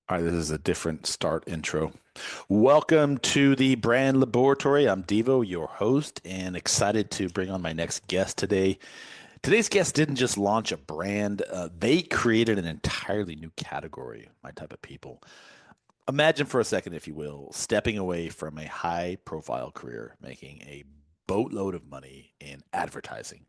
All right, this is a different start intro. Welcome to the Brand Laboratory. I'm Deevo, your host, and excited to bring on my next guest today. Today's guest didn't just launch a brand, they created an entirely new category, my type of people. Imagine for a second, if you will, stepping away from a high profile career, making a boatload of money in advertising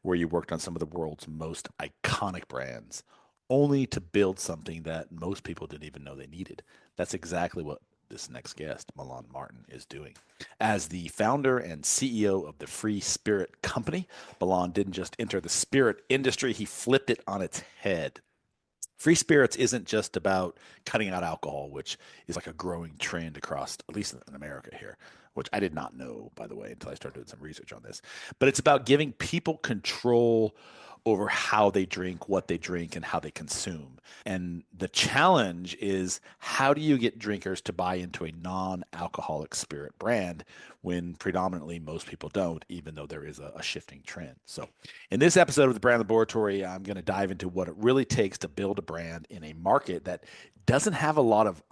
where you worked on some of the world's most iconic brands, only to build something that most people didn't even know they needed. That's exactly what this next guest, Milan Martin, is doing. As the founder and CEO of the Free Spirit Company, Milan didn't just enter the spirit industry, he flipped it on its head. Free spirits isn't just about cutting out alcohol, which is like a growing trend across, at least in America here, which I did not know, by the way, until I started doing some research on this. But it's about giving people control over how they drink, what they drink, and how they consume. And the challenge is, how do you get drinkers to buy into a non-alcoholic spirit brand when predominantly most people don't, even though there is a shifting trend? So in this episode of the Brand Laboratory, I'm going to dive into what it really takes to build a brand in a market that doesn't have a lot of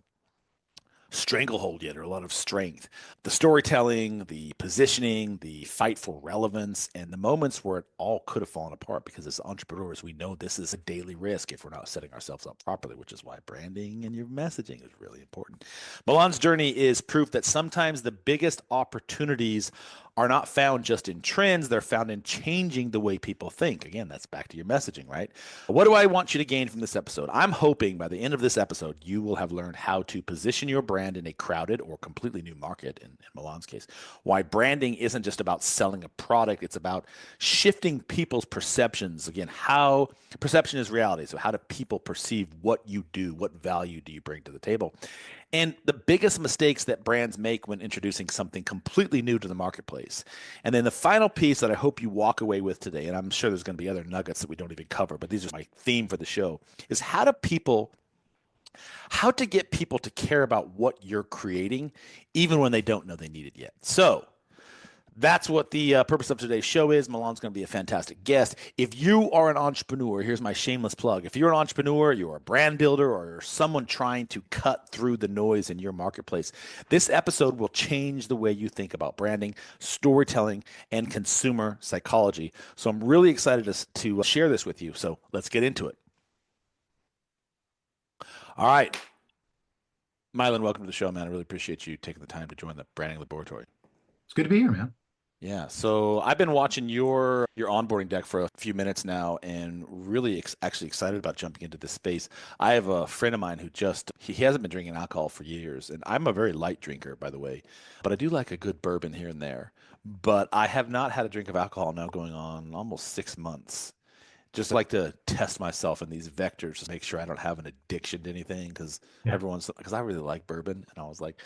stranglehold yet, or a lot of strength. The storytelling, the positioning, the fight for relevance, and the moments where it all could have fallen apart, because as entrepreneurs, we know this is a daily risk if we're not setting ourselves up properly, which is why branding and your messaging is really important. Milan's journey is proof that sometimes the biggest opportunities are not found just in trends, they're found in changing the way people think. Again, that's back to your messaging, right? What do I want you to gain from this episode? I'm hoping by the end of this episode, you will have learned how to position your brand in a crowded or completely new market, in Milan's case. Why branding isn't just about selling a product, it's about shifting people's perceptions. Again, how perception is reality. So, how do people perceive what you do? What value do you bring to the table? And the biggest mistakes that brands make when introducing something completely new to the marketplace. And then the final piece that I hope you walk away with today, and I'm sure there's going to be other nuggets that we don't even cover, but these are my theme for the show, is how to get people to care about what you're creating, even when they don't know they need it yet. So, that's what the purpose of today's show is. Milan's going to be a fantastic guest. If you are an entrepreneur, here's my shameless plug. If you're an entrepreneur, you're a brand builder, or you're someone trying to cut through the noise in your marketplace, this episode will change the way you think about branding, storytelling, and consumer psychology. So I'm really excited to share this with you. So let's get into it. All right. Milan, welcome to the show, man. I really appreciate you taking the time to join the branding laboratory. It's good to be here, man. Yeah, so I've been watching your onboarding deck for a few minutes now, and really actually excited about jumping into this space. I have a friend of mine who just he hasn't been drinking alcohol for years, and I'm a very light drinker, by the way, but I do like a good bourbon here and there. But I have not had a drink of alcohol now going on almost 6 months. Just like to test myself in these vectors to make sure I don't have an addiction to anything, Yeah, because I really like bourbon, and I was like,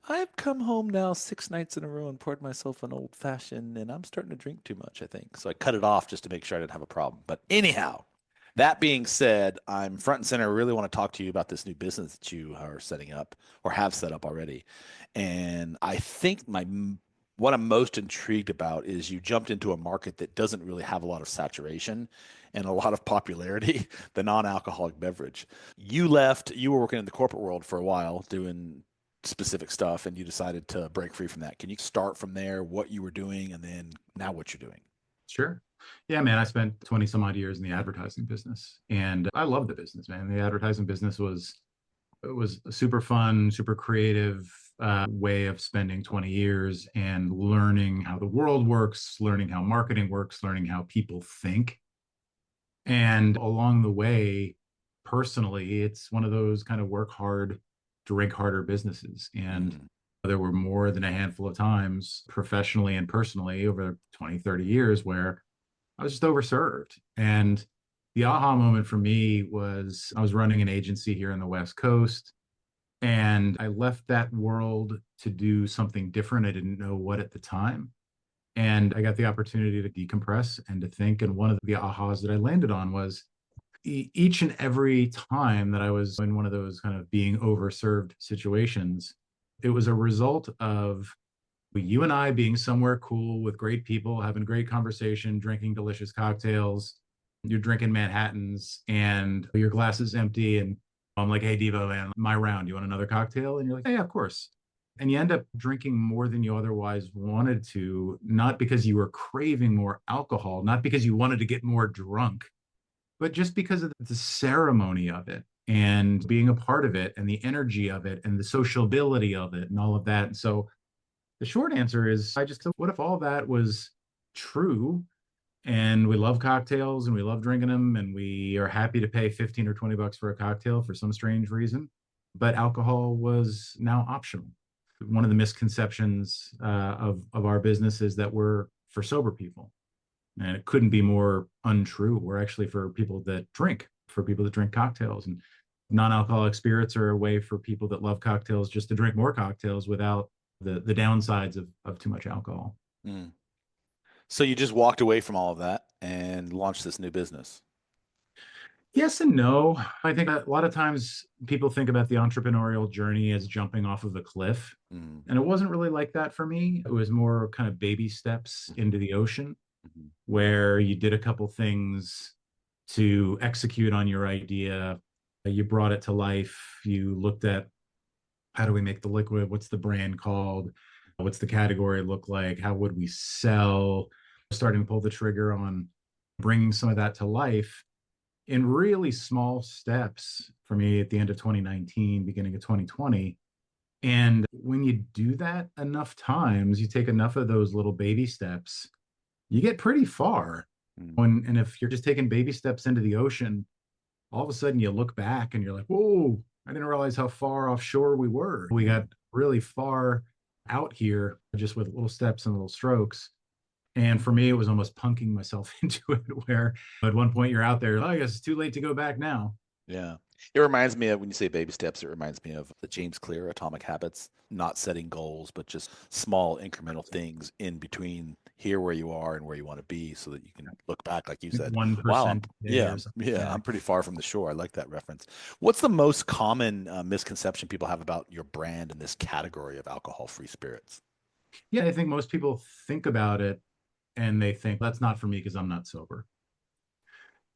I've come home now 6 nights in a row and poured myself an old fashioned, and I'm starting to drink too much, I think. So I cut it off just to make sure I didn't have a problem. But anyhow, that being said, I'm front and center. I really want to talk to you about this new business that you are setting up or have set up already. And I think what I'm most intrigued about is you jumped into a market that doesn't really have a lot of saturation and a lot of popularity, the non-alcoholic beverage. You were working in the corporate world for a while doing specific stuff, and you decided to break free from that. Can you start from there, what you were doing, and then now what you're doing? sure. Yeah, man, I spent 20 some odd years in the advertising business and I love the business, man. The advertising business was a super fun, super creative way of spending 20 years and learning how the world works, learning how marketing works, learning how people think. And along the way, personally, it's one of those kind of work hard, drink harder businesses. And Mm. there were more than a handful of times professionally and personally over 20, 30 years where I was just overserved. And the aha moment for me was I was running an agency here in the West Coast and I left that world to do something different. I didn't know what at the time. And I got the opportunity to decompress and to think. And one of the ahas that I landed on was each and every time that I was in one of those kind of being overserved situations, it was a result of you and I being somewhere cool with great people, having great conversation, drinking delicious cocktails. You're drinking Manhattans and your glass is empty. And I'm like, hey, Devo, man, my round. You want another cocktail? And you're like, hey, yeah, of course. And you end up drinking more than you otherwise wanted to, not because you were craving more alcohol, not because you wanted to get more drunk, but just because of the ceremony of it and being a part of it and the energy of it and the sociability of it and all of that. And so the short answer is I just, what if all that was true and we love cocktails and we love drinking them and we are happy to pay 15 or $20 for a cocktail for some strange reason, but alcohol was now optional. One of the misconceptions of our business is that we're for sober people, and it couldn't be more untrue. We're actually for people that drink, for people that drink cocktails, and non-alcoholic spirits are a way for people that love cocktails just to drink more cocktails without the downsides of too much alcohol. Mm. So you just walked away from all of that and launched this new business. Yes and no. I think a lot of times people think about the entrepreneurial journey as jumping off of a cliff. Mm. And it wasn't really like that for me. It was more kind of baby steps into the ocean Mhm. where you did a couple things to execute on your idea. You brought it to life. You looked at how do we make the liquid? What's the brand called? What's the category look like? How would we sell? Starting to pull the trigger on bringing some of that to life in really small steps for me at the end of 2019, beginning of 2020. And when you do that enough times, you take enough of those little baby steps, you get pretty far. Mm. And if you're just taking baby steps into the ocean, all of a sudden you look back and you're like, whoa, I didn't realize how far offshore we were. We got really far out here just with little steps and little strokes. And for me, it was almost punking myself into it, where at one point you're out there, oh, I guess it's too late to go back now. Yeah. It reminds me of when you say baby steps, it reminds me of the James Clear Atomic Habits, not setting goals, but just small incremental things in between here where you are and where you want to be so that you can look back, like you said, wow, 1% a day or something. Yeah. I'm pretty far from the shore. I like that reference. What's the most common misconception people have about your brand in this category of alcohol-free spirits? Yeah. I think most people think about it and they think that's not for me because I'm not sober.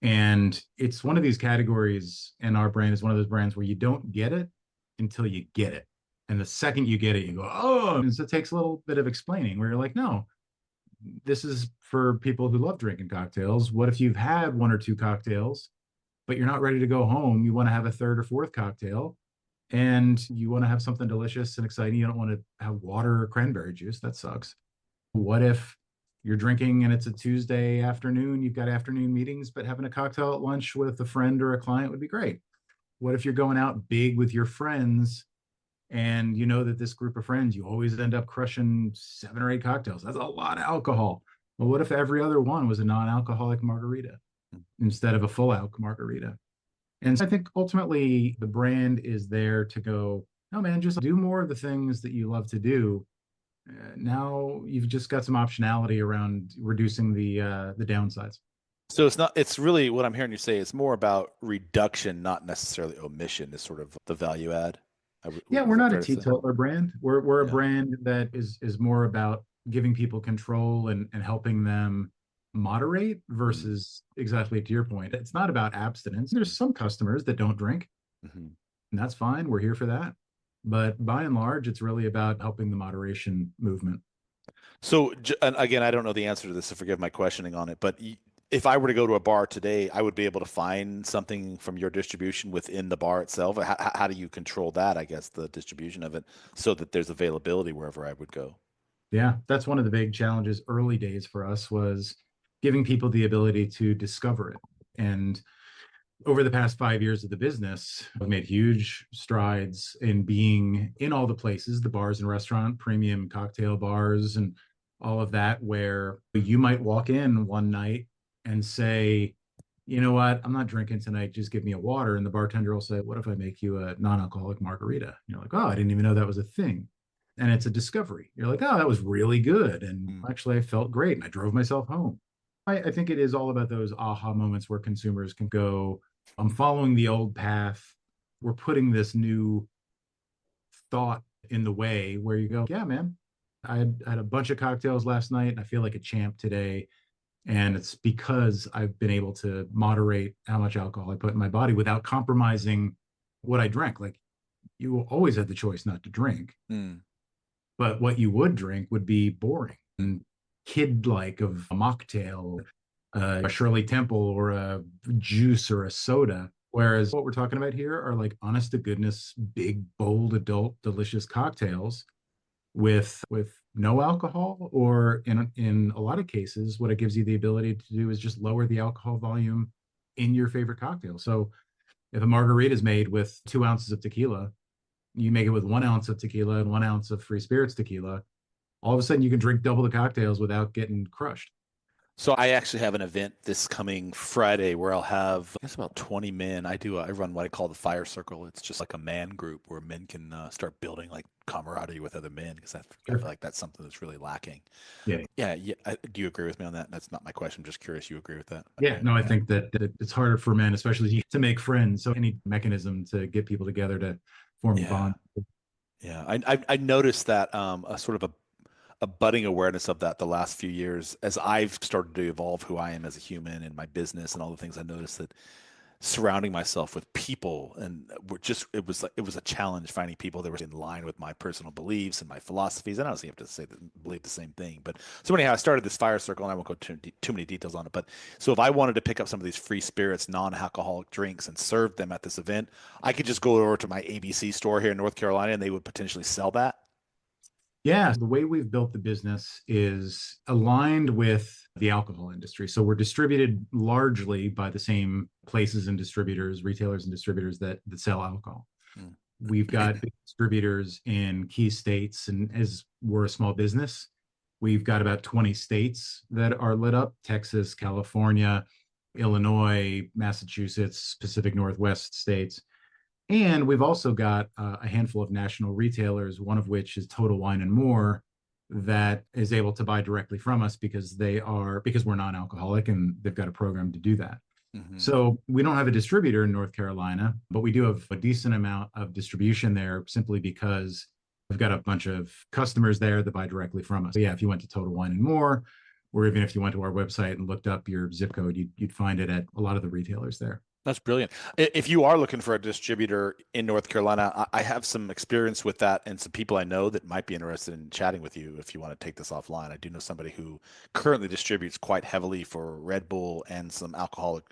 And it's one of these categories, and our brand is one of those brands where you don't get it until you get it. And the second you get it, you go, oh, and so it takes a little bit of explaining where you're like, no, this is for people who love drinking cocktails. What if you've had one or two cocktails, but you're not ready to go home? You want to have a third or fourth cocktail and you want to have something delicious and exciting. You don't want to have water or cranberry juice. That sucks. What if you're drinking and it's a Tuesday afternoon, you've got afternoon meetings, but having a cocktail at lunch with a friend or a client would be great? What if you're going out big with your friends and you know that this group of friends, you always end up crushing 7 or 8 cocktails? That's a lot of alcohol. Well, what if every other one was a non-alcoholic margarita instead of a full alc margarita? And so I think ultimately the brand is there to go, no, man, just do more of the things that you love to do. Now you've just got some optionality around reducing the downsides. So it's not, it's really what I'm hearing you say. It's more about reduction, not necessarily omission, is sort of the value add. Yeah, we're Is that not a fair to say? teetotaler brand. We're a Yeah. brand that is more about giving people control and helping them moderate Mm. versus exactly to your point. It's not about abstinence. There's some customers that don't drink, Mhm. and that's fine. We're here for that. But by and large, it's really about helping the moderation movement. So, and again, I don't know the answer to this, so forgive my questioning on it. But if I were to go to a bar today, I would be able to find something from your distribution within the bar itself. How do you control that, I guess, the distribution of it so that there's availability wherever I would go? Yeah, that's one of the big challenges early days for us was giving people the ability to discover it. And over the past 5 years of the business, we've made huge strides in being in all the places, the bars and restaurant, premium cocktail bars, and all of that, where you might walk in one night and say, you know what, I'm not drinking tonight, just give me a water. And the bartender will say, what if I make you a non alcoholic margarita? And you're like, oh, I didn't even know that was a thing. And it's a discovery. You're like, oh, that was really good. And Mm. actually, I felt great. And I drove myself home. I think it is all about those aha moments where consumers can go, I'm following the old path. We're putting this new thought in the way where you go, yeah, man, I had a bunch of cocktails last night and I feel like a champ today. And it's because I've been able to moderate how much alcohol I put in my body without compromising what I drank. Like, you always had the choice not to drink, Mm. but what you would drink would be boring and kid-like, of a mocktail, a Shirley Temple, or a juice, or a soda. Whereas what we're talking about here are like honest to goodness, big, bold, adult, delicious cocktails with no alcohol, or in a lot of cases, what it gives you the ability to do is just lower the alcohol volume in your favorite cocktail. So if a margarita is made with 2 ounces of tequila, you make it with 1 ounce of tequila and 1 ounce of free spirits tequila. All of a sudden, you can drink double the cocktails without getting crushed. So I actually have an event this coming Friday where I'll have, I guess, about 20 men. I run what I call the fire circle. It's just like a man group where men can start building like camaraderie with other men, because I feel Sure. like that's something that's really lacking. Yeah. Yeah, yeah. Do you agree with me on that? That's not my question. I'm just curious. You agree with that? Yeah. No, I think that it's harder for men, especially to make friends. So any mechanism to get people together to form a Yeah, bond. yeah. I noticed that a sort of a budding awareness of that the last few years as I've started to evolve who I am as a human and my business and all the things. I noticed that surrounding myself with people, and we're just it was a challenge finding people that were in line with my personal beliefs and my philosophies. And I don't have to say that believe the same thing, but so anyhow, I started this fire circle, and I won't go too many details on it. But so if I wanted to pick up some of these free spirits, non-alcoholic drinks, and serve them at this event, I could just go over to my ABC store here in North Carolina, and they would potentially sell that. Yeah, the way we've built the business is aligned with the alcohol industry. So we're distributed largely by the same places and distributors, retailers and distributors that sell alcohol. Mm. We've got big distributors in key states, and as we're a small business, we've got about 20 states that are lit up: Texas, California, Illinois, Massachusetts, Pacific Northwest states. And we've also got a handful of national retailers, one of which is Total Wine and More, that is able to buy directly from us because we're non-alcoholic, and they've got a program to do that. Hmm. So we don't have a distributor in North Carolina, but we do have a decent amount of distribution there, simply because we've got a bunch of customers there that buy directly from us. So yeah, if you went to Total Wine and More, or even if you went to our website and looked up your zip code, you'd find it at a lot of the retailers there. That's brilliant. If you are looking for a distributor in North Carolina, I have some experience with that and some people I know that might be interested in chatting with you if you want to take this offline. I do know somebody who currently distributes quite heavily for Red Bull and some alcoholic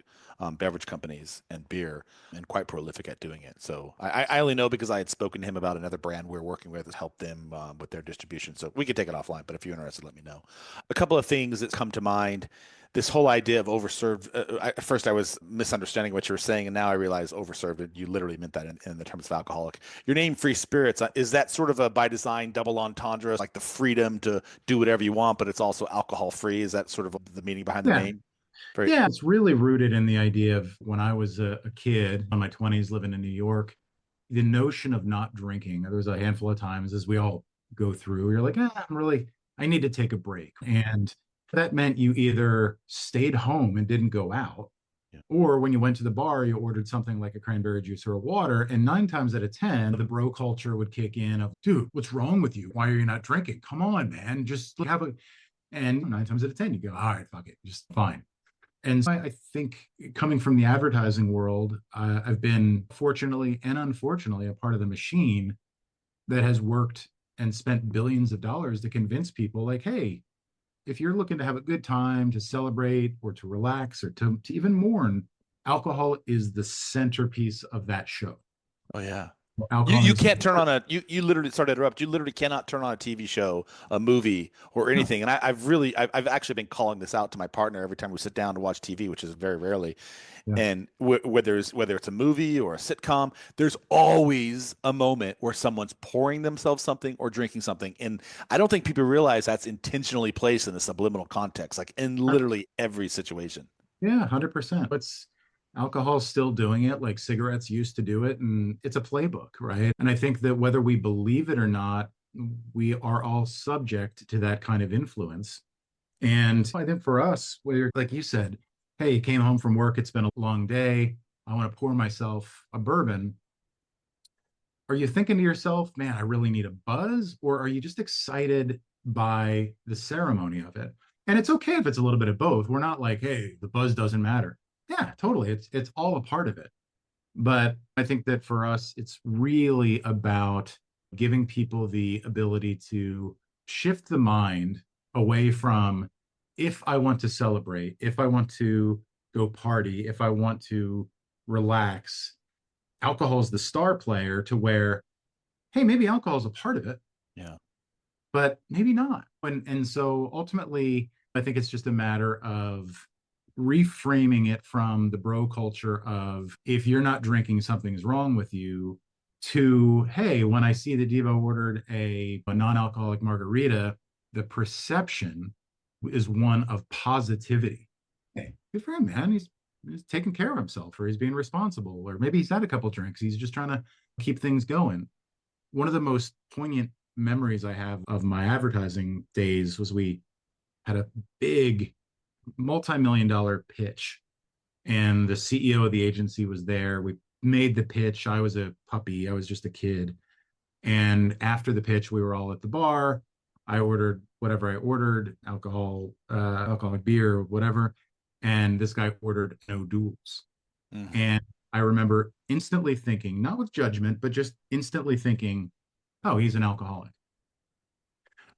beverage companies and beer, and quite prolific at doing it. So I only know because I had spoken to him about another brand we're working with to help them with their distribution. So we could take it offline, but if you're interested, let me know. A couple of things that come to mind: this whole idea of overserved. At first, I was misunderstanding what you were saying, and now I realize overserved. You literally meant that in the terms of alcoholic. Your name, Free Spirits, is that sort of a by design double entendre, like the freedom to do whatever you want, but it's also alcohol free? Is that sort of the meaning behind the Yeah. name? Very. Yeah, it's really rooted in the idea of when I was a kid in my 20s living in New York, the notion of not drinking. There was a handful of times, as we all go through, you're like, I need to take a break. And that meant you either stayed home and didn't go out, Yeah. or when you went to the bar, you ordered something like a cranberry juice or a water. And 9 times out of 10, the bro culture would kick in of, dude, what's wrong with you? Why are you not drinking? Come on, man. Just have a, and 9 times out of 10, you go, all right, fuck it, just fine. And so I think, coming from the advertising world, I've been fortunately and unfortunately a part of the machine that has worked and spent billions of dollars to convince people, like, hey, if you're looking to have a good time, to celebrate, or to relax, or to even mourn, alcohol is the centerpiece of that show. Oh yeah. You Alcohol you makes it can't turn work. on a you literally, sorry to interrupt. You literally cannot turn on a TV show, a movie, or No. anything. And I've actually been calling this out to my partner every time we sit down to watch TV, which is very rarely. Yeah. And whether it's a movie or a sitcom, there's always a moment where someone's pouring themselves something or drinking something. And I don't think people realize that's intentionally placed in the subliminal context, like in literally every situation. Yeah, 100%. It's alcohol's still doing it like cigarettes used to do it, and it's a playbook, right? And I think that whether we believe it or not, we are all subject to that kind of influence. And I think for us, where, like you said, hey, you came home from work, it's been a long day, I want to pour myself a bourbon. Are you thinking to yourself, man, I really need a buzz? Or are you just excited by the ceremony of it? And it's okay if it's a little bit of both. We're not like, hey, the buzz doesn't matter. Yeah, totally. It's all a part of it. But I think that for us, it's really about giving people the ability to shift the mind away from, if I want to celebrate, if I want to go party, if I want to relax, alcohol is the star player, to where, hey, maybe alcohol is a part of it, Yeah. but maybe not. And so ultimately, I think it's just a matter of reframing it from the bro culture of, if you're not drinking, something's wrong with you, to, hey, when I see the Devo ordered a non-alcoholic margarita, the perception is one of positivity. Hey, good for him, man. He's taking care of himself, or he's being responsible, or maybe he's had a couple drinks. He's just trying to keep things going. One of the most poignant memories I have of my advertising days was, we had a big multi-million dollar pitch, and the CEO of the agency was there. We made the pitch. I was a puppy. I was just a kid. And after the pitch, we were all at the bar. I ordered whatever I ordered, alcoholic beer, whatever. And this guy ordered no duels. Hmm. And I remember instantly thinking, not with judgment, but just instantly thinking, oh, he's an alcoholic.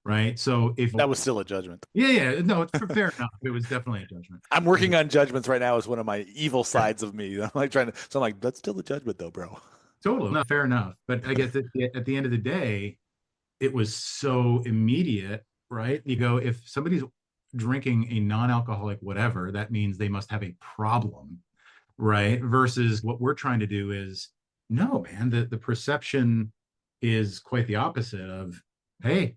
Right. So if, That was still a judgment. yeah, yeah, no, it's fair enough. It was definitely a judgment. I'm It was working on judgments right now as one of my evil yeah, sides of me. I'm like trying to, so I'm like, that's still a judgment though, bro. totally no, fair enough. But I guess at the end of the day, it was so immediate, right? You go, if somebody's drinking a non-alcoholic whatever, that means they must have a problem, right? Versus what we're trying to do is, no, man, the perception is quite the opposite of, hey,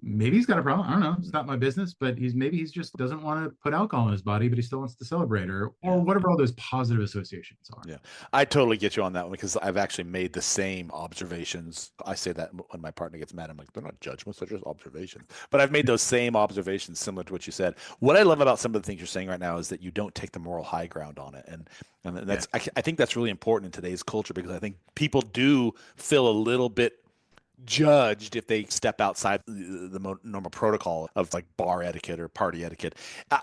maybe he's got a problem. I don't know. It's not my business, but he's just doesn't want to put alcohol in his body, but he still wants to celebrate, or Yeah. whatever all those positive associations are. Yeah, I totally get you on that one because I've actually made the same observations. I say that when my partner gets mad, I'm like, they're not judgments, they're just observations. But I've made those same observations similar to what you said. What I love about some of the things you're saying right now is that you don't take the moral high ground on it. And Yeah. that's, I think that's really important in today's culture because I think people do feel a little bit judged if they step outside the normal protocol of like bar etiquette or party etiquette.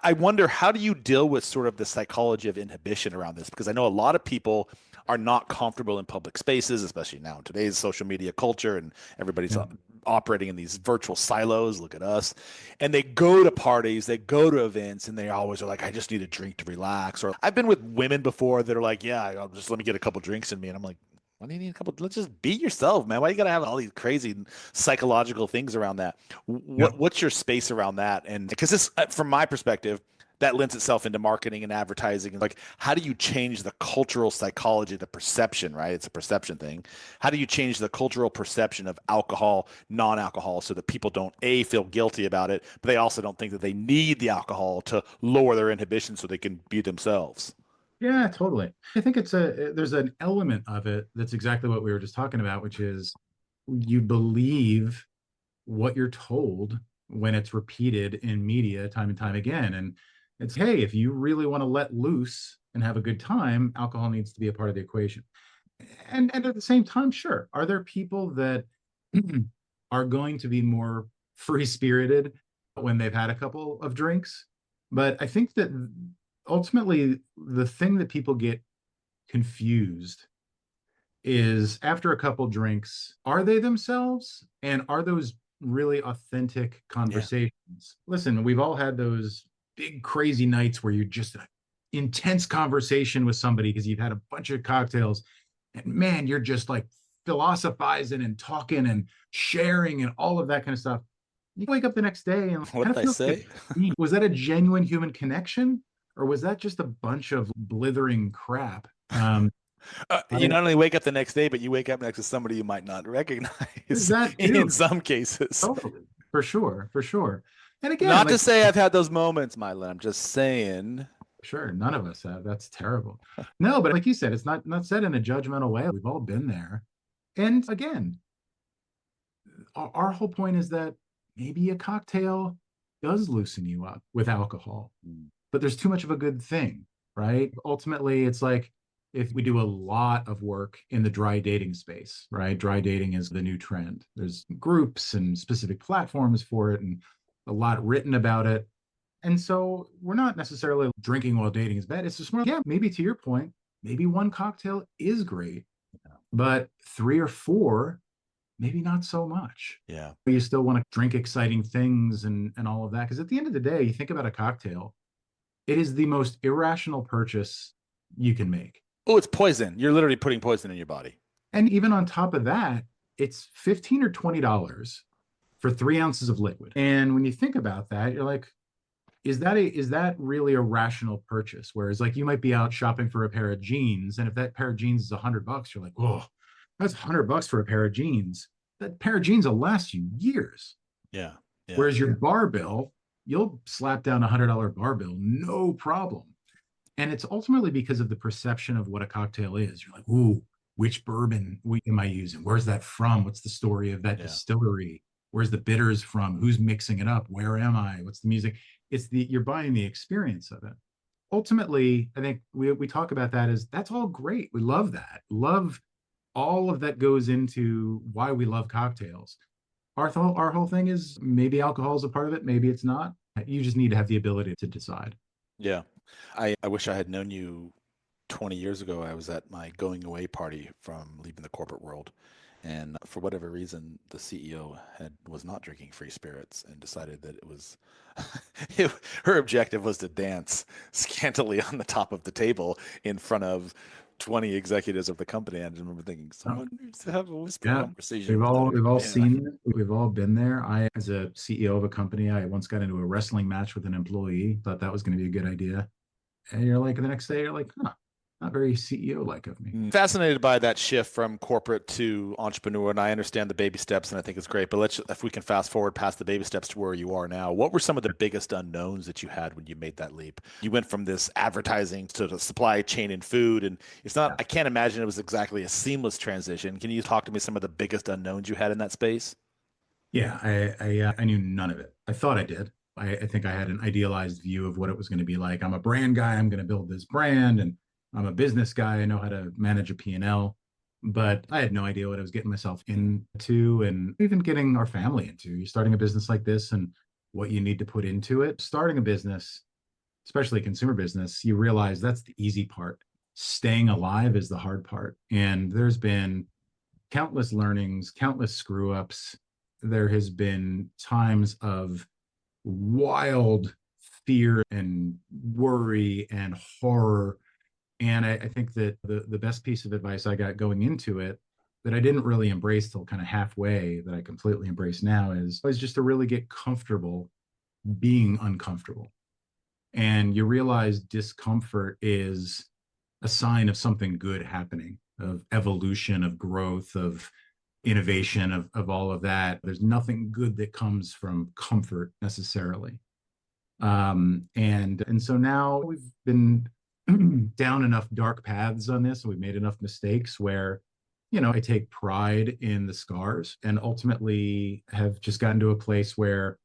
I wonder, how do you deal with sort of the psychology of inhibition around this? Because I know a lot of people are not comfortable in public spaces, especially now in today's social media culture, and everybody's Yeah. operating in these virtual silos. Look at us. And they go to parties, they go to events, and they always are like, I just need a drink to relax. Or I've been with women before that are like, yeah, I'll just let me get a couple drinks in me. And I'm like, why do you need a couple? Let's just be yourself, man. Why you gotta have all these crazy psychological things around that? Yeah. What's your space around that? And because this, from my perspective, that lends itself into marketing and advertising. And like, how do you change the cultural psychology, the perception, right? It's a perception thing. How do you change the cultural perception of alcohol, non-alcohol, so that people don't feel guilty about it, but they also don't think that they need the alcohol to lower their inhibition so they can be themselves? Yeah, totally. I think there's an element of it that's exactly what we were just talking about, which is, you believe what you're told when it's repeated in media time and time again. And it's, hey, if you really want to let loose and have a good time, alcohol needs to be a part of the equation. And at the same time, sure, are there people that are going to be more free spirited when they've had a couple of drinks? But I think that ultimately, the thing that people get confused is, after a couple drinks, are they themselves? And are those really authentic Yeah. conversations? Listen, we've all had those big, crazy nights where you're just an intense conversation with somebody because you've had a bunch of cocktails. And man, you're just like philosophizing and talking and sharing and all of that kind of stuff. You wake up the next day and What kind did of I feels like, say? was that a genuine human connection? Or was that just a bunch of blithering crap? You I, not only wake up the next day, but you wake up next to somebody you might not there's recognize that in too. some cases. Totally. For sure. For sure. And again, Not to like, say I've had those moments, Milan. I'm just saying. sure, none of us have. That's terrible. No, but like you said, it's not said in a judgmental way. We've all been there. And again, our whole point is that maybe a cocktail does loosen you up with alcohol, but there's too much of a good thing, right? Ultimately, it's like, if we do a lot of work in the dry dating space, right? Dry dating is the new trend. There's groups and specific platforms for it, and a lot written about it. And so we're not necessarily drinking while dating is bad. It's just more, yeah, maybe to your point, maybe one cocktail is great. but 3 or 4, maybe not so much. Yeah. You still want to drink exciting things and all of that. Because at the end of the day, you think about a cocktail, it is the most irrational purchase you can make. Oh, it's poison. You're literally putting poison in your body. And even on top of that, it's $15 or $20 for 3 ounces of liquid. And when you think about that, you're like, is that really a rational purchase? Whereas like you might be out shopping for a pair of jeans, and if that pair of jeans is $100, you're like, oh, that's $100 for a pair of jeans. That pair of jeans will last you years. Yeah. Yeah. Whereas your bar bill, you'll slap down $100 bar bill, no problem. And it's ultimately because of the perception of what a cocktail is. You're like, ooh, which bourbon am I using? Where's that from? What's the story of that Yeah. distillery? Where's the bitters from? Who's mixing it up? Where am I? What's the music? You're buying the experience of it. Ultimately, I think we talk about that as that's all great. We love that. Love all of that goes into why we love cocktails. Our whole thing is maybe alcohol is a part of it, maybe it's not. You just need to have the ability to decide. Yeah. I wish I had known you 20 years ago. I was at my going away party from leaving the corporate world. And for whatever reason, the CEO was not drinking free spirits and decided that it was her objective was to dance scantily on the top of the table in front of 20 executives of the company. I just remember thinking, Oh, someone needs to have a whisper yeah, conversation we've with all her. we've all Yeah. seen it. We've all been there. I, as a CEO of a company, I once got into a wrestling match with an employee. Thought that was going to be a good idea, and you're like, the next day, you're like, huh, not very CEO like of me. Fascinated by that shift from corporate to entrepreneur, and I understand the baby steps, and I think it's great. But if we can fast forward past the baby steps to where you are now, what were some of the biggest unknowns that you had when you made that leap? You went from this advertising to the supply chain and food, and it's not. Yeah, I can't imagine it was exactly a seamless transition. Can you talk to me some of the biggest unknowns you had in that space? yeah. I knew none of it. I thought I did. I think I had an idealized view of what it was going to be like. I'm a brand guy. I'm going to build this brand, and I'm a business guy. I know how to manage a P&L, but I had no idea what I was getting myself into, and even getting our family into. You're starting a business like this, and what you need to put into it. Starting a business, especially a consumer business, you realize that's the easy part. Staying alive is the hard part. And there's been countless learnings, countless screw ups. There has been times of wild fear and worry and horror. And I think that the best piece of advice I got going into it that I didn't really embrace till kind of halfway, that I completely embrace now, is just to really get comfortable being uncomfortable. And you realize discomfort is a sign of something good happening, of evolution, of growth, of innovation, of all of that. There's nothing good that comes from comfort necessarily. And so now we've been down enough dark paths on this, and we've made enough mistakes where, I take pride in the scars, and ultimately have just gotten to a place where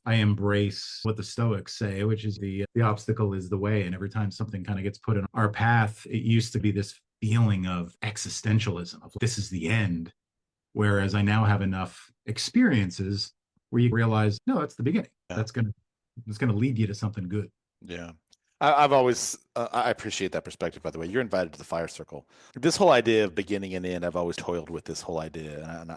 I embrace what the Stoics say, which is the obstacle is the way. And every time something kind of gets put in our path, it used to be this feeling of existentialism, of this is the end. Whereas I now have enough experiences where you realize, no, that's the beginning. Yeah. That's gonna lead you to something good. Yeah. I've always, I appreciate that perspective, by the way. You're invited to the fire circle. This whole idea of beginning and end, I've always toiled with this whole idea.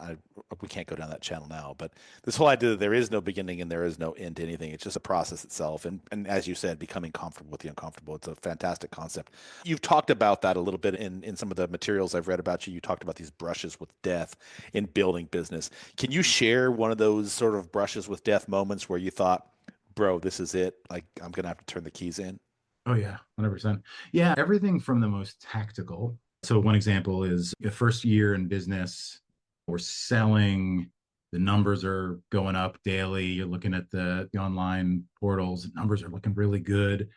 We can't go down that channel now, but this whole idea that there is no beginning and there is no end to anything. It's just a process itself. And as you said, becoming comfortable with the uncomfortable. It's a fantastic concept. You've talked about that a little bit in some of the materials I've read about you. You talked about these brushes with death in building business. Can you share one of those sort of brushes with death moments where you thought, bro, this is it. Like, I'm going to have to turn the keys in? Oh yeah, 100%. Yeah, everything from the most tactical. So one example is the first year in business, we're selling, the numbers are going up daily. You're looking at the online portals, the numbers are looking really good.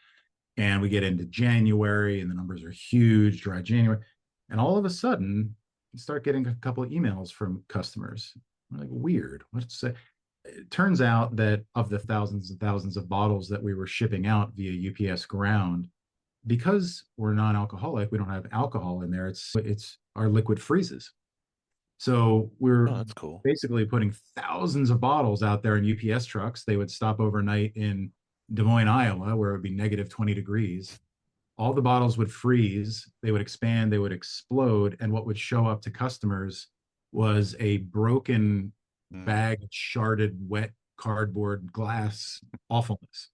And we get into January and the numbers are huge, dry January. And all of a sudden, you start getting a couple of emails from customers. We're like, weird. What's it? It turns out that of the thousands and thousands of bottles that we were shipping out via UPS ground, because we're non-alcoholic, we don't have alcohol in there. It's our liquid freezes. So we're Oh, that's cool. basically putting thousands of bottles out there in UPS trucks. They would stop overnight in Des Moines, Iowa, where it would be -20 degrees. all the bottles would freeze, they would expand, they would explode, and what would show up to customers was a broken Mm. bag of sharded wet cardboard glass awfulness.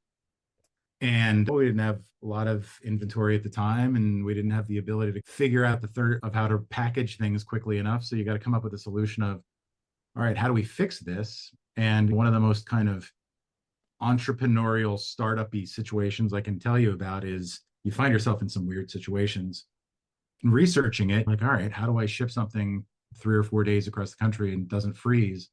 And we didn't have a lot of inventory at the time, and we didn't have the ability to figure out the third of how to package things quickly enough. So you got to come up with a solution of, all right, how do we fix this? And one of the most kind of entrepreneurial startup-y situations I can tell you about is you find yourself in some weird situations and researching it, like, all right, how do I ship something 3 or 4 days across the country and doesn't freeze?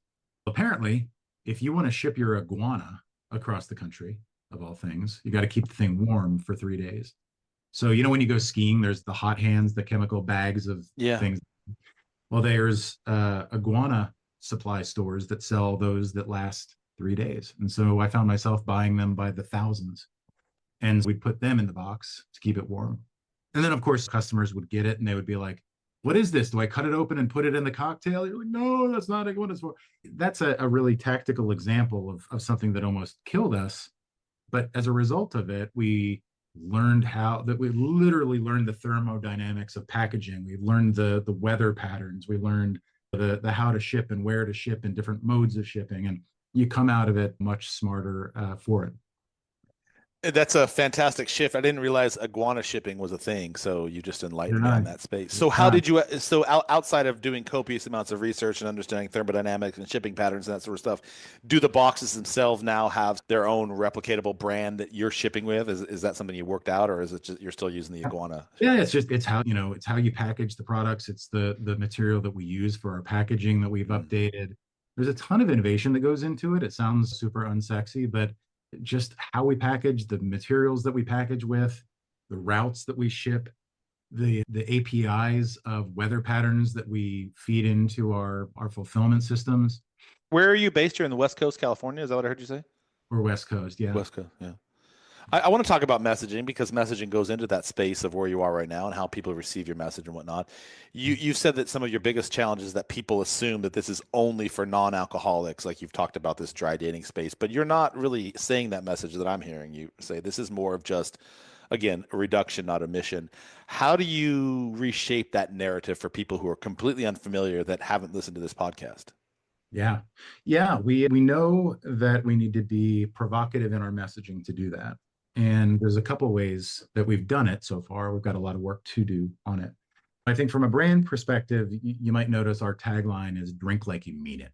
Apparently, if you want to ship your iguana across the country, of all things, you got to keep the thing warm for 3 days. So, when you go skiing, there's the hot hands, the chemical bags of Yeah. things. Well, there's iguana supply stores that sell those that last 3 days. And so I found myself buying them by the thousands. And we put them in the box to keep it warm. And then, of course, customers would get it and they would be like, what is this? Do I cut it open and put it in the cocktail? You're like, no, that's not what it's for. That's a really tactical example of something that almost killed us. But as a result of it, we learned we literally learned the thermodynamics of packaging. We learned the weather patterns. We learned the how to ship and where to ship and different modes of shipping. And you come out of it much smarter for it. That's a fantastic shift. I didn't realize iguana shipping was a thing, so you just You're enlightened me on not. that space. It's So how not. did you, outside of doing copious amounts of research and understanding thermodynamics and shipping patterns and that sort of stuff, do the boxes themselves now have their own replicatable brand that you're shipping with? Is that something you worked out, or is it just you're still using the iguana Yeah, shipping? it's how you package the products. It's the material that we use for our packaging that we've Mm. updated. There's a ton of innovation that goes into it. It sounds super unsexy, but just how we package, the materials that we package with, the routes that we ship, the APIs of weather patterns that we feed into our fulfillment systems. Where are you based? You're in the West Coast, California. Is that what I heard you say? Or West Coast, yeah. West Coast, yeah. I want to talk about messaging because messaging goes into that space of where you are right now and how people receive your message and whatnot. You've said that some of your biggest challenges is that people assume that this is only for non-alcoholics, like you've talked about this dry dating space, but you're not really saying that message that I'm hearing you say. This is more of just, again, a reduction, not a mission. How do you reshape that narrative for people who are completely unfamiliar that haven't listened to this podcast? Yeah. Yeah. We know that we need to be provocative in our messaging to do that. And there's a couple ways that we've done it so far. We've got a lot of work to do on it. I think from a brand perspective, you might notice our tagline is drink like you mean it.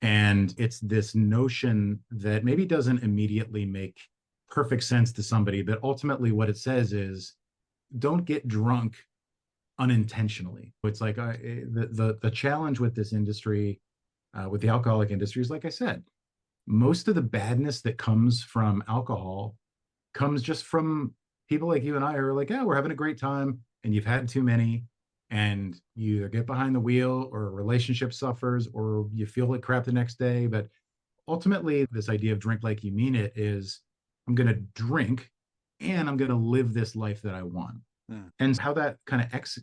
And it's this notion that maybe doesn't immediately make perfect sense to somebody, but ultimately what it says is don't get drunk unintentionally. It's like the challenge with this industry, with the alcoholic industry, is like I said, most of the badness that comes from alcohol comes just from people like you and I who are like, yeah, we're having a great time, and you've had too many, and you either get behind the wheel or a relationship suffers or you feel like crap the next day. But ultimately, this idea of drink like you mean it is I'm going to drink and I'm going to live this life that I want. Mm. And how that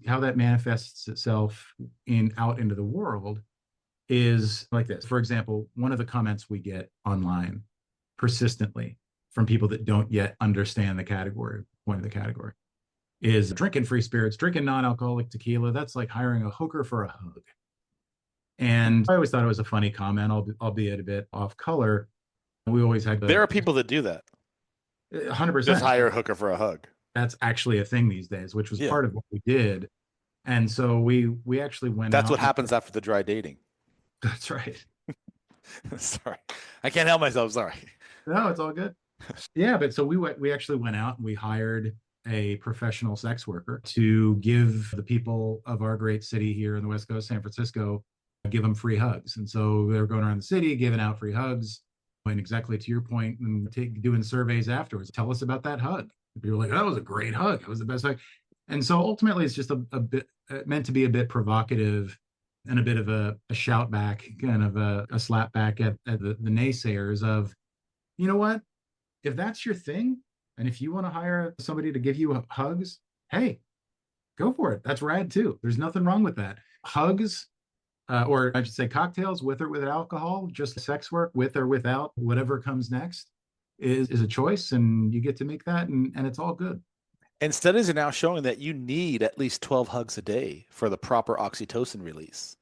how that manifests itself in out into the world is like this. For example, one of the comments we get online persistently from people that don't yet understand the category, point of the category, is drinking free spirits, drinking non-alcoholic tequila. That's like hiring a hooker for a hug. And I always thought it was a funny comment, albeit a bit off color. We always had There the are people that do that. Just 100%. hire a hooker for a hug. That's actually a thing these days, which was Yeah. part of what we did. And so we actually went That's out. what happens after the dry dating. That's right. Sorry. I can't help myself. Sorry. No, it's all good. Yeah, but so we actually went out and we hired a professional sex worker to give the people of our great city here in the West Coast, San Francisco, give them free hugs. And so they were going around the city giving out free hugs. And exactly to your point, and doing surveys afterwards. Tell us about that hug. People were like, that was a great hug. It was the best hug. And so ultimately, it's just a bit meant to be a bit provocative and a bit of a shout back, kind of a slap back at the naysayers of, you know what? If that's your thing, and if you want to hire somebody to give you hugs, hey, go for it. That's rad too. There's nothing wrong with that. Hugs, or I should say cocktails with or without alcohol, just sex work with or without, whatever comes next is a choice, and you get to make that, and it's all good. And studies are now showing that you need at least 12 hugs a day for the proper oxytocin release.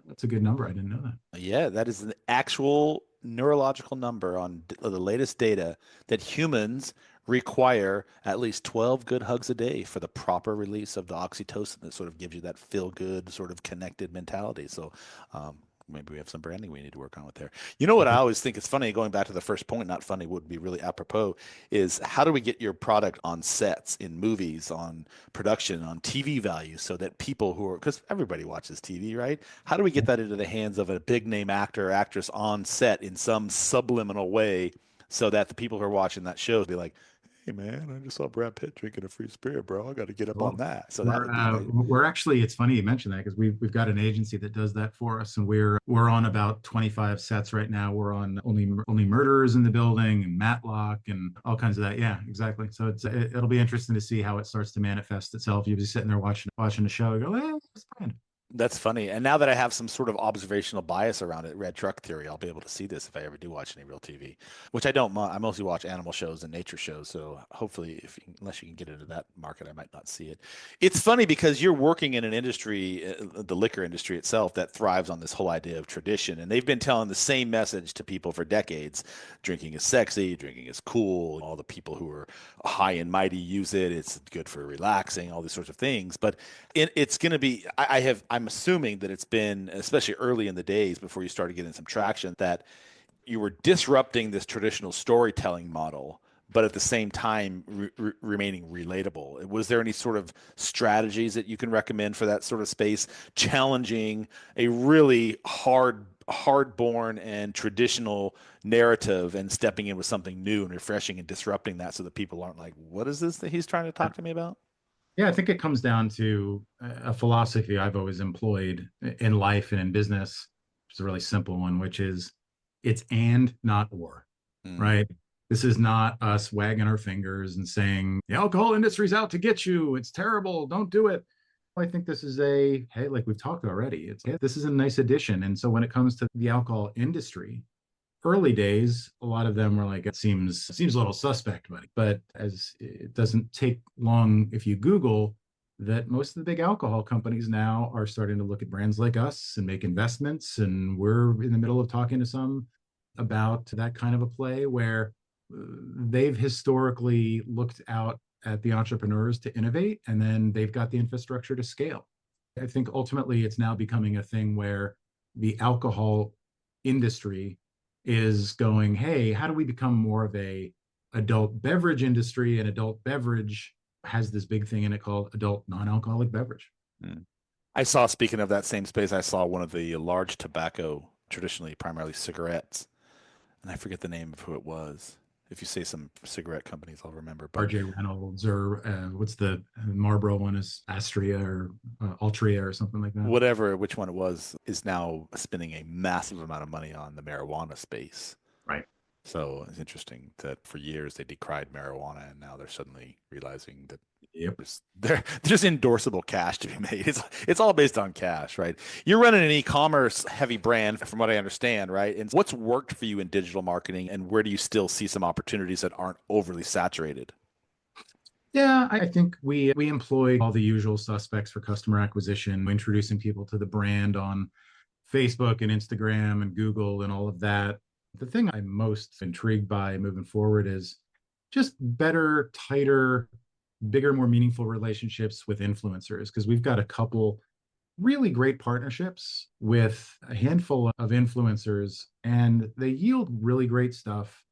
That's a good number. I didn't know that. Yeah, that is an actual neurological number on the latest data that humans require at least 12 good hugs a day for the proper release of the oxytocin that sort of gives you that feel good, sort of connected mentality. So, maybe we have some branding we need to work on with there. You know what I always think is funny, going back to the first point, not funny, would be really apropos, is how do we get your product on sets, in movies, on production, on TV value, so that people who are, because everybody watches TV, right? How do we get that into the hands of a big name actor or actress on set in some subliminal way so that the people who are watching that show be like, hey man, I just saw Brad Pitt drinking a free spirit, bro. I got to get up on Well, that. So that would be amazing. we're actually, it's funny you mentioned that because we've got an agency that does that for us, and we're on about 25 sets right now. We're on only murderers in the building and Matlock and all kinds of that. Yeah, exactly. So it'll be interesting to see how it starts to manifest itself. You'll be sitting there watching the show and go, it's Brand. That's funny. And now that I have some sort of observational bias around it, red truck theory, I'll be able to see this if I ever do watch any real TV, which I don't. I mostly watch animal shows and nature shows. So hopefully, unless you can get into that market, I might not see it. It's funny because you're working in an industry, the liquor industry itself, that thrives on this whole idea of tradition. And they've been telling the same message to people for decades. Drinking is sexy, drinking is cool. All the people who are high and mighty use it. It's good for relaxing, all these sorts of things. But it's going to be, I'm assuming that it's been, especially early in the days before you started getting some traction, that you were disrupting this traditional storytelling model, but at the same time remaining relatable. Was there any sort of strategies that you can recommend for that sort of space, challenging a really hard-born and traditional narrative and stepping in with something new and refreshing and disrupting that so that people aren't like, what is this that he's trying to talk to me about? Yeah, I think it comes down to a philosophy I've always employed in life and in business. It's a really simple one, which is it's and not or, Mm. right? This is not us wagging our fingers and saying the alcohol industry's out to get you. It's terrible. Don't do it. I think this is hey, like we've talked already. This is a nice addition. And so when it comes to the alcohol industry, early days, a lot of them were like, it seems a little suspect, buddy. But as it doesn't take long if you Google that most of the big alcohol companies now are starting to look at brands like us and make investments. And we're in the middle of talking to some about that kind of a play where they've historically looked out at the entrepreneurs to innovate, and then they've got the infrastructure to scale. I think ultimately it's now becoming a thing where the alcohol industry is going, hey, how do we become more of a adult beverage industry? And adult beverage has this big thing in it called adult non-alcoholic beverage. Mm. I saw, speaking of that same space, I saw one of the large tobacco, traditionally primarily cigarettes, and I forget the name of who it was. If you say some cigarette companies, I'll remember. But RJ Reynolds, or what's the Marlboro one, is Astria or Altria or something like that. whatever, which one it was, is now spending a massive amount of money on the marijuana space. Right. So it's interesting that for years they decried marijuana, and now they're suddenly realizing that Yep. there's endorsable cash to be made. It's all based on cash, right? You're running an e-commerce heavy brand, from what I understand, right? And what's worked for you in digital marketing, and where do you still see some opportunities that aren't overly saturated? Yeah, I think we employ all the usual suspects for customer acquisition, introducing people to the brand on Facebook and Instagram and Google and all of that. The thing I'm most intrigued by moving forward is just better, tighter, bigger, more meaningful relationships with influencers, because we've got a couple really great partnerships with a handful of influencers and they yield really great stuff.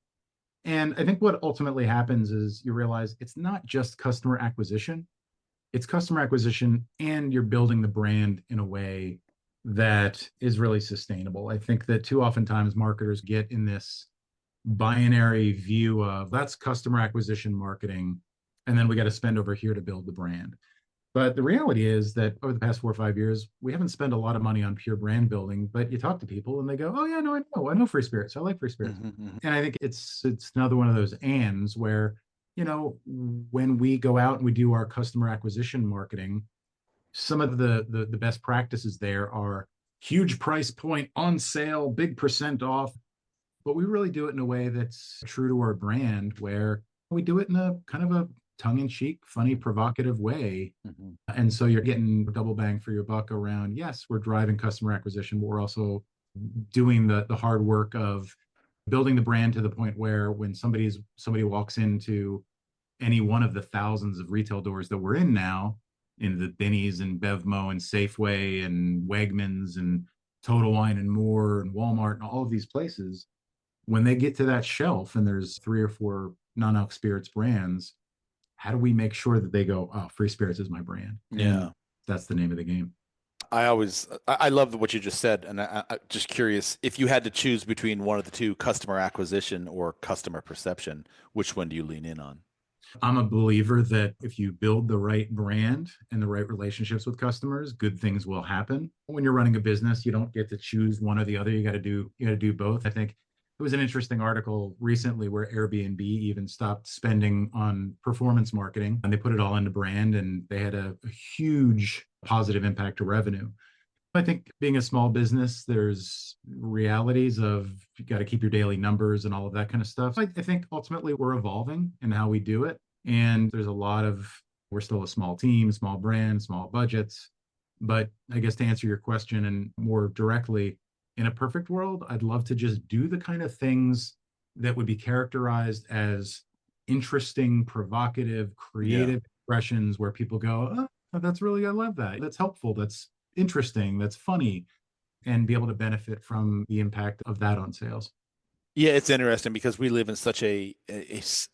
And I think what ultimately happens is you realize it's not just customer acquisition, it's customer acquisition and you're building the brand in a way that is really sustainable. I think that too oftentimes marketers get in this binary view of that's customer acquisition marketing, and then we got to spend over here to build the brand. But the reality is that over the past 4 or 5 years, we haven't spent a lot of money on pure brand building. But you talk to people and they go, "Oh yeah, no, I know free spirits. I like free spirits." Mm-hmm. And I think it's another one of those ands where when we go out and we do our customer acquisition marketing, some of the best practices there are huge price point on sale, big percent off, but we really do it in a way that's true to our brand, where we do it in a kind of a tongue-in-cheek, funny, provocative way. Mhm. And so you're getting double bang for your buck around, yes, we're driving customer acquisition, but we're also doing the hard work of building the brand to the point where when somebody walks into any one of the thousands of retail doors that we're in now, in the Benny's and Bevmo and Safeway and Wegmans and Total Wine and More and Walmart and all of these places, when they get to that shelf and there's 3 or 4 non-alc spirits brands, how do we make sure that they go, oh, Free Spirits is my brand? And Yeah. that's the name of the game. I love what you just said, and I just curious if you had to choose between one of the two, customer acquisition or customer perception, which one do you lean in on? I'm a believer that if you build the right brand and the right relationships with customers, good things will happen. When you're running a business, you don't get to choose one or the other. You got to do both. I think it was an interesting article recently where Airbnb even stopped spending on performance marketing and they put it all into brand and they had a huge positive impact to revenue. I think being a small business, there's realities of you got to keep your daily numbers and all of that kind of stuff. I think ultimately we're evolving in how we do it. And there's a lot of, we're still a small team, small brand, small budgets. But I guess to answer your question and more directly, in a perfect world, I'd love to just do the kind of things that would be characterized as interesting, provocative, Yeah. creative expressions where people go, oh, that's really, I love that. That's helpful. That's interesting, that's funny, and be able to benefit from the impact of that on sales. Yeah, it's interesting because we live in such a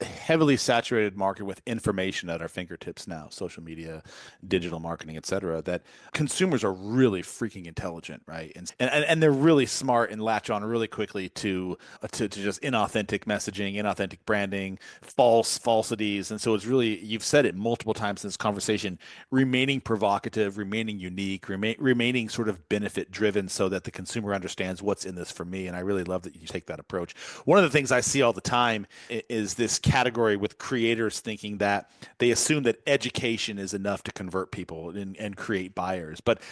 heavily saturated market with information at our fingertips now, social media, digital marketing, et cetera, that consumers are really freaking intelligent, right? And they're really smart and latch on really quickly to just inauthentic messaging, inauthentic branding, falsities. And so it's really, you've said it multiple times in this conversation, remaining provocative, remaining unique, remaining sort of benefit driven so that the consumer understands what's in this for me. And I really love that you take that approach. One of the things I see all the time is this category with creators thinking that they assume that education is enough to convert people and create buyers. But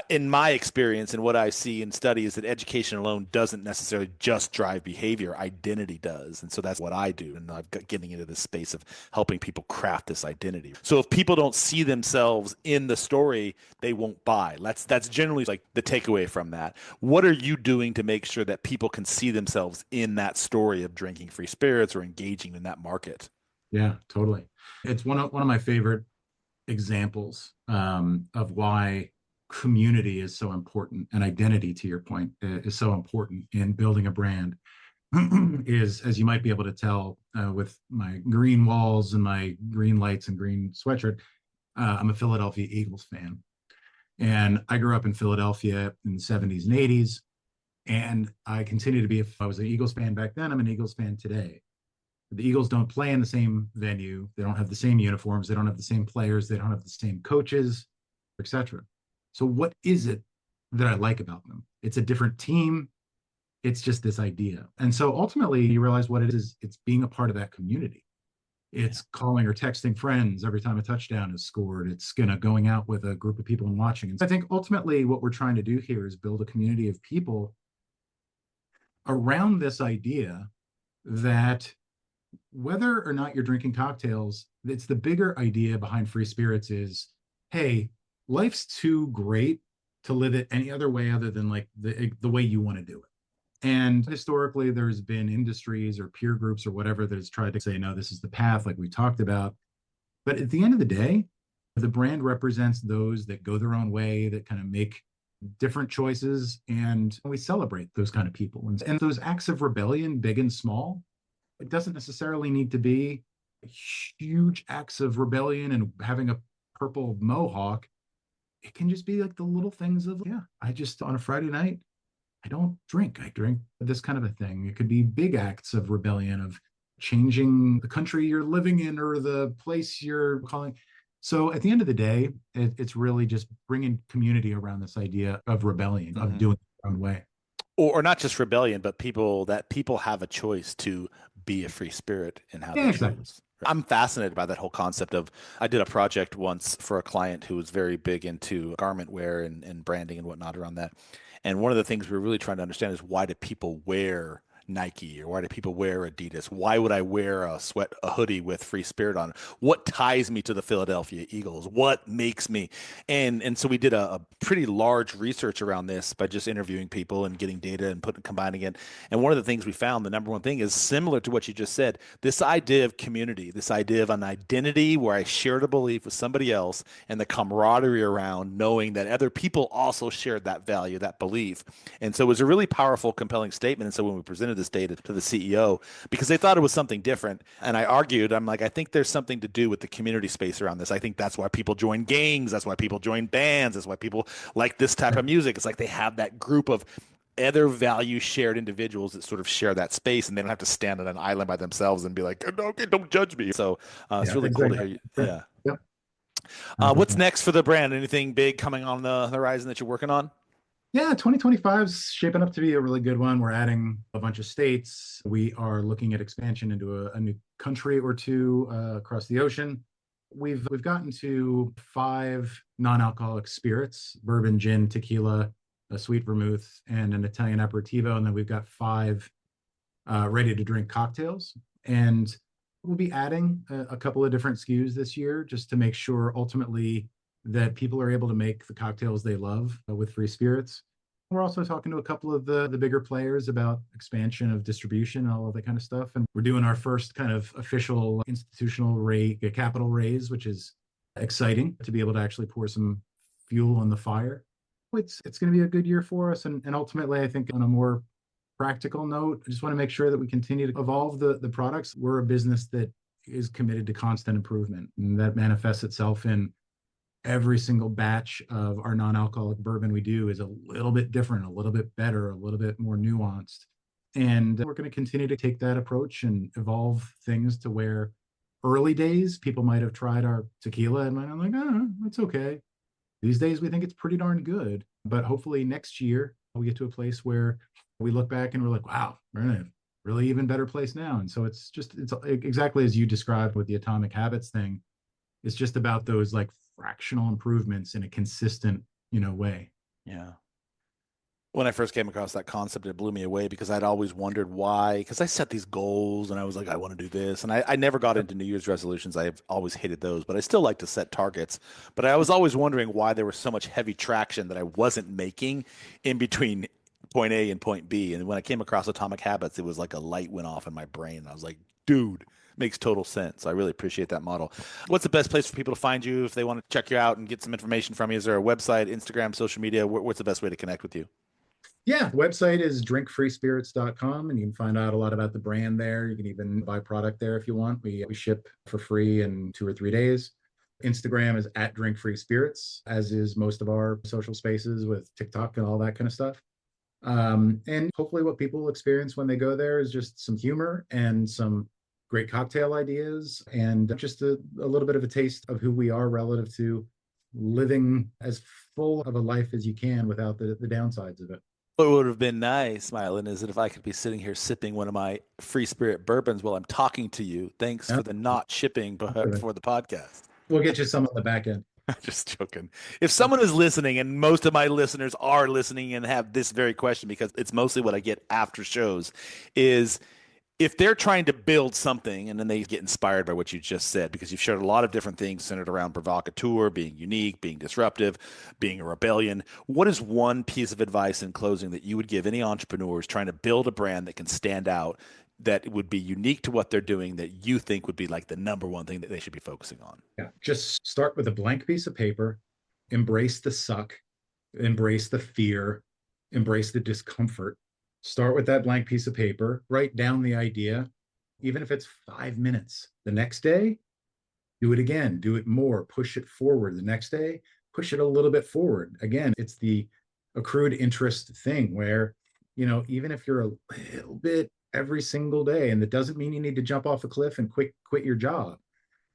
in my experience and what I see in studies, that education alone doesn't necessarily just drive behavior, identity does. And so that's what I do. And I've got getting into this space of helping people craft this identity. So if people don't see themselves in the story, they won't buy. That's generally like the takeaway from that. What are you doing to make sure that people can see themselves in that story of drinking free spirits or engaging in that market? Yeah, totally. It's one of my favorite examples of why community is so important and identity, to your point, is so important in building a brand. Is, as you might be able to tell with my green walls and my green lights and green sweatshirt, I'm a Philadelphia Eagles fan. And I grew up in Philadelphia in the 70s and 80s. And I continue to be, if I was an Eagles fan back then, I'm an Eagles fan today. The Eagles don't play in the same venue. They don't have the same uniforms. They don't have the same players. They don't have the same coaches, etc. So what is it that I like about them? It's a different team. It's just this idea. And so ultimately you realize what it is. It's being a part of that community. Yeah. It's calling or texting friends every time a touchdown is scored. It's going out with a group of people and watching. And so I think ultimately what we're trying to do here is build a community of people around this idea that whether or not you're drinking cocktails, it's the bigger idea behind free spirits is, hey, life's too great to live it any other way other than like the way you want to do it. And historically, there's been industries or peer groups or whatever that has tried to say, no, this is the path, like we talked about. But at the end of the day, the brand represents those that go their own way, that kind of make different choices, and we celebrate those kind of people. And those acts of rebellion, big and small, it doesn't necessarily need to be huge acts of rebellion and having a purple mohawk. It can just be like the little things of, yeah, I just on a Friday night, I don't drink. I drink this kind of a thing. It could be big acts of rebellion, of changing the country you're living in or the place you're calling. So at the end of the day, it's really just bringing community around this idea of rebellion, of Mhm. doing it their own way. Or not just rebellion, but people have a choice to be a free spirit in how they Yeah, exactly. choose. I'm fascinated by that whole concept of, I did a project once for a client who was very big into garment wear and branding and whatnot around that. And one of the things we're really trying to understand is, why do people wear Nike, or why do people wear Adidas? Why would I wear a hoodie with Free Spirit on it? What ties me to the Philadelphia Eagles? What makes me? And so we did a pretty large research around this by just interviewing people and getting data and combining it. And one of the things we found, the number one thing is similar to what you just said. This idea of community, this idea of an identity where I shared a belief with somebody else, and the camaraderie around knowing that other people also shared that value, that belief. And so it was a really powerful, compelling statement. And so when we presented this data to the CEO, because they thought it was something different, and I argued, I'm like, I think there's something to do with the community space around this. I think that's why people join gangs. That's why people join bands. That's why people like this type of music. It's like they have that group of other value shared individuals that sort of share that space, and they don't have to stand on an island by themselves and be like, no, okay, don't judge me. So it's Yeah, really cool to exactly. hear you. Yeah. Yep. What's 100%. next for the brand? Anything big coming on the horizon that you're working on? Yeah, 2025 is shaping up to be a really good one. We're adding a bunch of states. We are looking at expansion into a new country or two across the ocean. We've gotten to 5 non-alcoholic spirits: bourbon, gin, tequila, a sweet vermouth, and an Italian aperitivo. And then we've got 5 ready to drink cocktails. And we'll be adding a couple of different SKUs this year just to make sure ultimately that people are able to make the cocktails they love with free spirits. We're also talking to a couple of the bigger players about expansion of distribution and all of that kind of stuff. And we're doing our first kind of official institutional capital raise, which is exciting to be able to actually pour some fuel on the fire. It's going to be a good year for us. And ultimately, I think on a more practical note, I just want to make sure that we continue to evolve the products. We're a business that is committed to constant improvement, and that manifests itself in every single batch of our non-alcoholic bourbon we do is a little bit different, a little bit better, a little bit more nuanced. And we're going to continue to take that approach and evolve things to where early days people might have tried our tequila and might have like, oh, that's okay. These days we think it's pretty darn good. But hopefully next year we get to a place where we look back and we're like, wow, we're in a really even better place now. And so it's exactly as you described with the atomic habits thing. It's just about those like fractional improvements in a consistent, way. Yeah. When I first came across that concept, it blew me away because I'd always wondered why. Because I set these goals and I was like, I want to do this. And I never got into New Year's resolutions. I've always hated those, but I still like to set targets. But I was always wondering why there was so much heavy traction that I wasn't making in between point A and point B. And when I came across Atomic Habits, it was like a light went off in my brain. I was like, dude, makes total sense. I really appreciate that model. What's the best place for people to find you if they want to check you out and get some information from you? Is there a website, Instagram, social media? What's the best way to connect with you? Yeah, the website is drinkfreespirits.com, and you can find out a lot about the brand there. You can even buy product there if you want. We ship for free in 2 or 3 days. Instagram is at drinkfreespirits, as is most of our social spaces with TikTok and all that kind of stuff. And hopefully what people experience when they go there is just some humor and some great cocktail ideas and just a little bit of a taste of who we are relative to living as full of a life as you can without the downsides of it. What would have been nice, Mylan, is that if I could be sitting here sipping one of my free spirit bourbons while I'm talking to you. Thanks Yeah, for the not shipping before the podcast. we'll get you some on the back end. Just joking. If someone is listening, and most of my listeners are listening and have this very question, because it's mostly what I get after shows, is if they're trying to build something and then they get inspired by what you just said, because you've shared a lot of different things centered around provocateur, being unique, being disruptive, being a rebellion, what is one piece of advice in closing that you would give any entrepreneurs trying to build a brand that can stand out, that would be unique to what they're doing, that you think would be like the number one thing that they should be focusing on? Yeah, just start with a blank piece of paper, embrace the suck, embrace the fear, embrace the discomfort. Start with that blank piece of paper, write down the idea, even if it's 5 minutes. The next day, do it again, do it more, push it forward. The next day, push it a little bit forward. Again, it's the accrued interest thing where, even if you're a little bit every single day, and that doesn't mean you need to jump off a cliff and quit your job.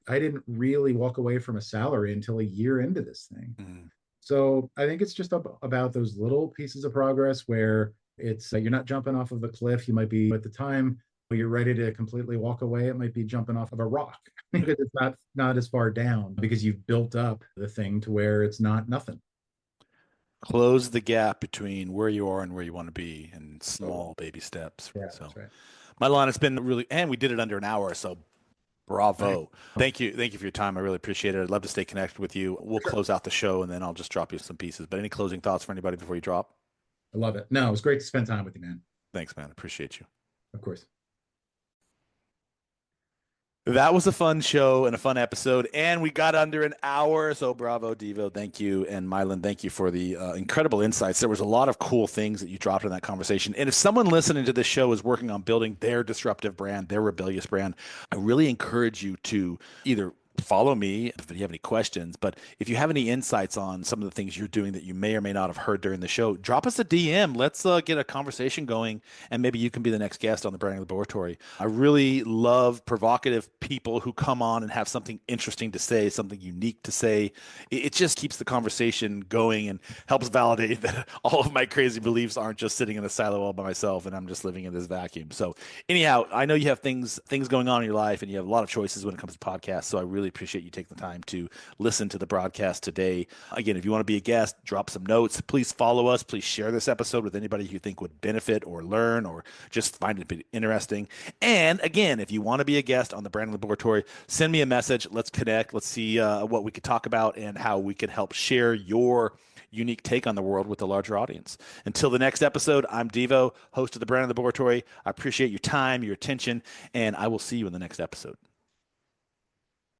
I didn't really walk away from a salary until a year into this thing. Mm. So I think it's just about those little pieces of progress where it's you're not jumping off of a cliff. You might be at the time when you're ready to completely walk away. It might be jumping off of a rock because it's not as far down because you've built up the thing to where it's not nothing. Close the gap between where you are and where you want to be in Totally. small baby steps. Yeah, So, that's right. Milan, it's been really, and we did it under an hour. So, Nice. bravo. Thank you. Thank you for your time. I really appreciate it. I'd love to stay connected with you. We'll For sure. close out the show and then I'll just drop you some pieces. But any closing thoughts for anybody before you drop? I love it. No, it was great to spend time with you, man. Thanks, man. Appreciate you. Of course. That was a fun show and a fun episode, and we got under an hour. So bravo, Devo. Thank you. And Milan, thank you for the incredible insights. There was a lot of cool things that you dropped in that conversation. And if someone listening to this show is working on building their disruptive brand, their rebellious brand, I really encourage you to either follow me if you have any questions. But if you have any insights on some of the things you're doing that you may or may not have heard during the show, drop us a DM. Let's get a conversation going, and maybe you can be the next guest on the Branding Laboratory. I really love provocative people who come on and have something interesting to say, something unique to say. It just keeps the conversation going and helps validate that all of my crazy beliefs aren't just sitting in a silo all by myself and I'm just living in this vacuum. So anyhow, I know you have things going on in your life and you have a lot of choices when it comes to podcasts. So I really appreciate you taking the time to listen to the broadcast today. Again, if you want to be a guest, drop some notes. Please follow us. Please share this episode with anybody you think would benefit or learn or just find it interesting. And again, if you want to be a guest on the Branding Laboratory, send me a message. Let's connect. Let's see what we could talk about and how we can help share your unique take on the world with a larger audience. Until the next episode, I'm Devo, host of the Branding Laboratory. I appreciate your time, your attention, and I will see you in the next episode.